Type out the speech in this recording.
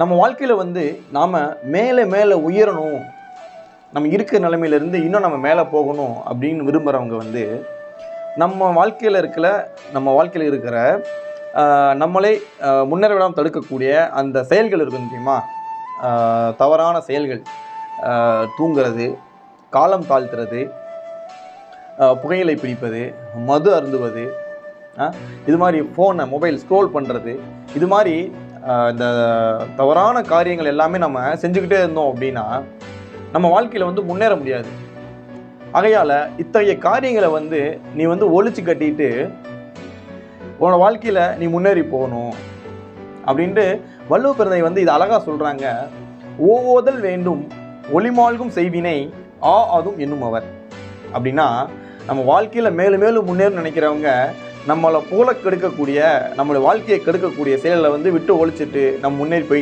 நம்ம வாழ்க்கையில் வந்து நாம் மேலே மேலே உயரணும், நம்ம இருக்கிற நிலைமையிலேருந்து இன்னும் நம்ம மேலே போகணும் அப்படின்னு விரும்புகிறவங்க வந்து நம்ம வாழ்க்கையில் இருக்கிற நம்மளே முன்னேற விடாமல் தடுக்கக்கூடிய அந்த செயல்கள் இருக்கும் தெரியுமா? தவறான செயல்கள், தூங்குறது, காலம் தாழ்த்துறது, புகையிலை பிடிப்பது, மது அருந்துவது, இது மாதிரி மொபைல் ஸ்க்ரோல் பண்ணுறது, இது மாதிரி இந்த தவறான காரியங்கள் எல்லாமே நம்ம செஞ்சுக்கிட்டே இருந்தோம் அப்படின்னா நம்ம வாழ்க்கையில் வந்து முன்னேற முடியாது. ஆகையால் இத்தகைய காரியங்களை வந்து நீ வந்து ஒழிச்சு கட்டிட்டு உன்னோட வாழ்க்கையில் நீ முன்னேறி போகணும் அப்படின்ட்டு வள்ளுவ பிறந்தகை வந்து இது அழகாக சொல்கிறாங்க. ஓவோதல் வேண்டும் ஒளிமால்கும் செய்வினை அதுவும் என்னும் அவர். அப்படின்னா நம்ம வாழ்க்கையில் மேலும் மேலும் முன்னேறும் நினைக்கிறவங்க நம்மளை புகழ கெடுக்கக்கூடிய, நம்மளுடைய வாழ்க்கையை கெடுக்கக்கூடிய செயல்களை வந்து விட்டு ஒழிச்சிட்டு நம்ம முன்னேறி போய்